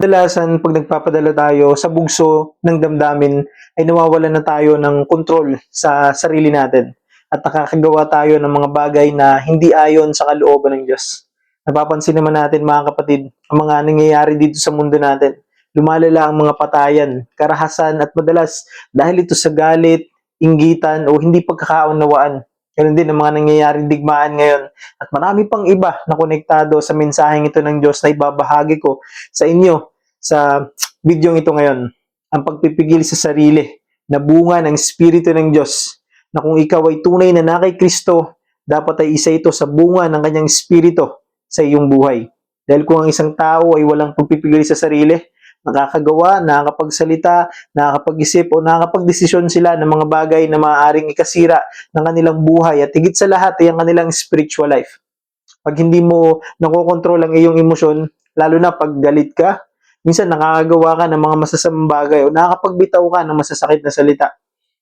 Kadalasan 'pag nagpapadala tayo sa bugso ng damdamin ay nawawalan na tayo ng kontrol sa sarili natin at nakakagawa tayo ng mga bagay na hindi ayon sa kalooban ng Diyos. Napapansin naman natin mga kapatid, ang mga nangyayari dito sa mundo natin. Lumalala ang mga patayan, karahasan at madalas dahil ito sa galit, inggitan o hindi pagkakaunawaan. Ganun din ang mga nangyayaring digmaan ngayon at marami pang iba na konektado sa mensaheng ito ng Diyos na ibabahagi ko sa inyo sa video ito ngayon, ang pagpipigil sa sarili na bunga ng Espiritu ng Diyos, na kung ikaw ay tunay na kay Kristo, dapat ay isa ito sa bunga ng kanyang Espiritu sa iyong buhay. Dahil kung ang isang tao ay walang pagpipigil sa sarili, nakakagawa, nakakapagsalita, nakakapag-isip o nakakapagdesisyon sila ng mga bagay na maaaring ikasira ng kanilang buhay at higit sa lahat ay ang kanilang spiritual life. Pag hindi mo nakokontrol ang iyong emosyon, lalo na pag galit ka, minsan nakakagawa ka ng mga masasamang bagay o nakakapagbitaw ka ng masasakit na salita.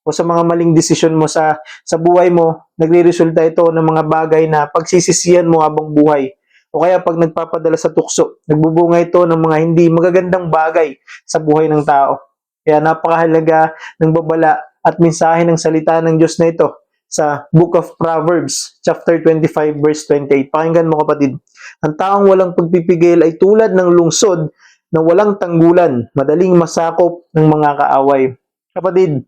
O sa mga maling desisyon mo sa buhay mo, nagre-resulta ito ng mga bagay na pagsisisihan mo habang buhay. O kaya pag nagpapadala sa tukso, nagbubunga ito ng mga hindi magagandang bagay sa buhay ng tao. Kaya napakahalaga ng babala at mensahe ng salita ng Diyos na ito sa Book of Proverbs, chapter 25, verse 28. Pakinggan mo kapatid. Ang taong walang pagpipigil ay tulad ng lungsod na walang tanggulan, madaling masakop ng mga kaaway. Kapatid,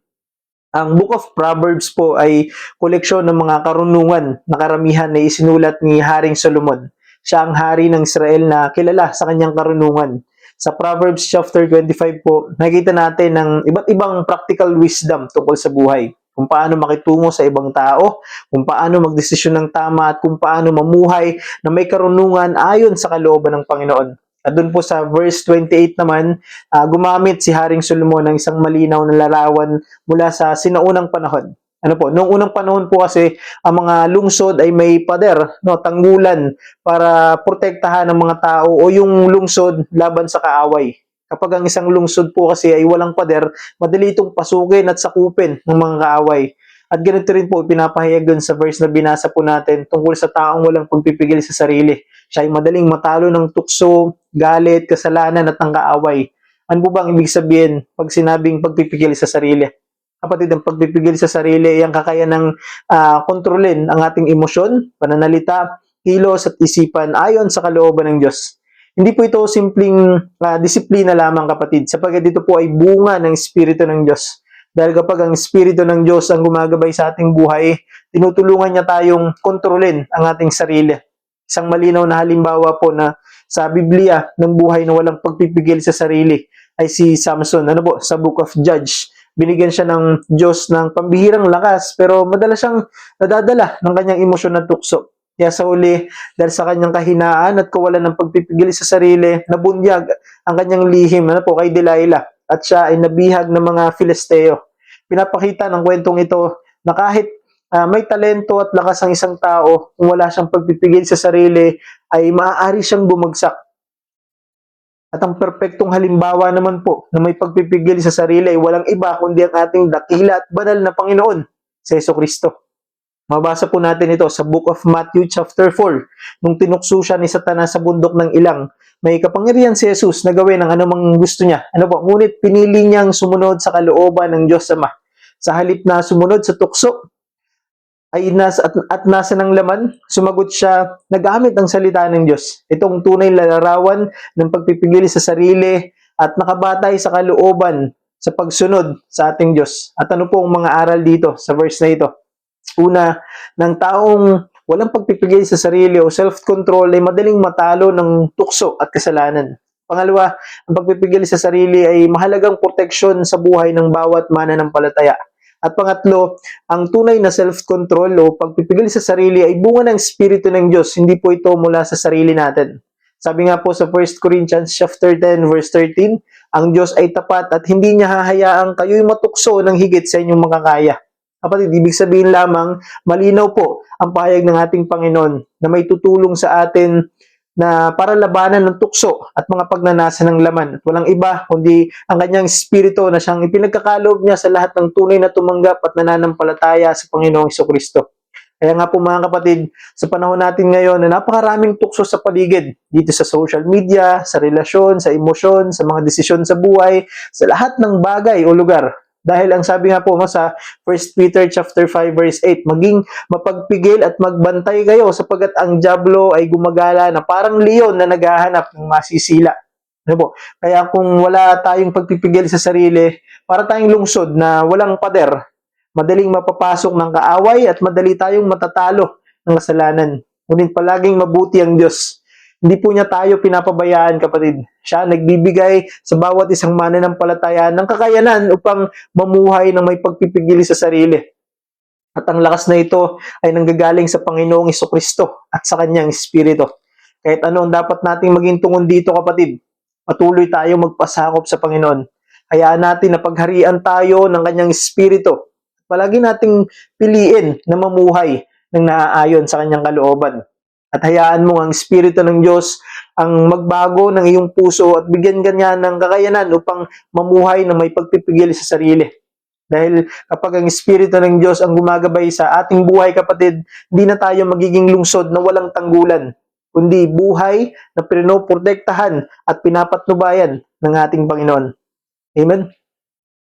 ang Book of Proverbs po ay koleksyon ng mga karunungan na karamihan na isinulat ni Haring Solomon. Siya ang hari ng Israel na kilala sa kanyang karunungan. Sa Proverbs chapter 25 po, nakikita natin ng iba't ibang practical wisdom tungkol sa buhay. Kung paano makitungo sa ibang tao, kung paano magdesisyon ng tama at kung paano mamuhay na may karunungan ayon sa kalooban ng Panginoon. At doon po sa verse 28 naman, gumamit si Haring Solomon ng isang malinaw na larawan mula sa sinaunang panahon. Ano po, noong unang panahon po kasi ang mga lungsod ay may pader, no, tanggulan para protektahan ng mga tao o yung lungsod laban sa kaaway. Kapag ang isang lungsod po kasi ay walang pader, madali itong pasukin at sakupin ng mga kaaway. At ganito rin po pinapahayag dun sa verse na binasa po natin tungkol sa taong walang pagpipigil sa sarili. Siya ay madaling matalo ng tukso, galit, kasalanan at ang kaaway. Ano po bang ibig sabihin pag sinabing pagpipigil sa sarili? Kapatid, ang pagpipigil sa sarili ay ang kakayanang kontrolin ang ating emosyon, pananalita, kilos at isipan ayon sa kalooban ng Diyos. Hindi po ito simpleng disiplina lamang kapatid, sapagkat ito po ay bunga ng Espiritu ng Diyos. Dahil kapag ang Espiritu ng Diyos ang gumagabay sa ating buhay, tinutulungan niya tayong kontrolin ang ating sarili. Isang malinaw na halimbawa po na sa Biblia ng buhay na walang pagpipigil sa sarili ay si Samson. Ano po? Sa Book of Judge. Binigyan siya ng Diyos ng pambihirang lakas pero madalas siyang nadadala ng kanyang emosyon at tukso. Kaya sa huli, dahil sa kanyang kahinaan at kawalan ng pagpipigil sa sarili, nabunyag ang kanyang lihim kay Delilah at siya ay nabihag ng mga Filisteo. Pinapakita ng kwentong ito na kahit may talento at lakas ang isang tao, kung wala siyang pagpipigil sa sarili, ay maaari siyang bumagsak. At ang perpektong halimbawa naman po na may pagpipigil sa sarili ay walang iba kundi ang ating dakila at banal na Panginoon, si Jesucristo. Mabasa po natin ito sa Book of Matthew chapter 4. Nung tinukso siya ni Satanas sa bundok ng ilang, may kapangyarihan si Jesus na gawin ang anumang gusto niya. Ngunit pinili niyang sumunod sa kalooban ng Diyos Ama. Sa halip na sumunod sa tukso, nasa ng laman, sumagot siya, nagamit ang salita ng Diyos. Itong tunay na larawan ng pagpipigil sa sarili at nakabatay sa kalooban sa pagsunod sa ating Diyos. At ano po ang mga aral dito sa verse na ito? Una, ng taong walang pagpipigil sa sarili o self-control ay madaling matalo ng tukso at kasalanan. Pangalawa, ang pagpipigil sa sarili ay mahalagang proteksyon sa buhay ng bawat mananampalataya. At pangatlo, ang tunay na self-control o pagpipigil sa sarili ay bunga ng Espiritu ng Diyos, hindi po ito mula sa sarili natin. Sabi nga po sa 1 Corinthians chapter 10 verse 13, ang Diyos ay tapat at hindi niya hahayaang kayo'y matukso ng higit sa inyong makakaya. Kapatid, ibig sabihin lamang, malinaw po ang pahayag ng ating Panginoon na may tutulong sa atin na para labanan ng tukso at mga pagnanasa ng laman. At walang iba kundi ang kanyang espiritu na siyang ipinagkakaloob niya sa lahat ng tunay na tumanggap at nananampalataya sa Panginoong Jesucristo. Kaya nga po mga kapatid, sa panahon natin ngayon na napakaraming tukso sa paligid, dito sa social media, sa relasyon, sa emosyon, sa mga desisyon sa buhay, sa lahat ng bagay o lugar. Dahil ang sabi nga po sa 1 Peter chapter 5 verse 8, maging mapagpigil at magbantay kayo sapagkat ang dyablo ay gumagala na parang leon na naghahanap ng masisila. Ano po? Kaya kung wala tayong pagpipigil sa sarili, para tayong lungsod na walang pader, madaling mapapasok ng kaaway at madali tayong matatalo ng kasalanan. Ngunit palaging mabuti ang Diyos. Hindi po niya tayo pinapabayaan, kapatid. Siya nagbibigay sa bawat isang mananampalataya ng kakayanan upang mamuhay ng may pagpipigil sa sarili. At ang lakas na ito ay nanggagaling sa Panginoong Jesucristo at sa Kanyang Espiritu. Kahit ano ang dapat nating maging tungon dito, kapatid, patuloy tayo magpasakop sa Panginoon. Hayaan natin na pagharian tayo ng Kanyang Espiritu. Palagi nating piliin na mamuhay ng naaayon sa Kanyang kalooban. At hayaan mo ang Espiritu ng Diyos ang magbago ng iyong puso at bigyan ka niya ng kakayanan upang mamuhay na may pagpipigil sa sarili. Dahil kapag ang Espiritu ng Diyos ang gumagabay sa ating buhay, kapatid, hindi na tayo magiging lungsod na walang tanggulan, kundi buhay na pinoprotektahan at pinapatnubayan ng ating Panginoon. Amen?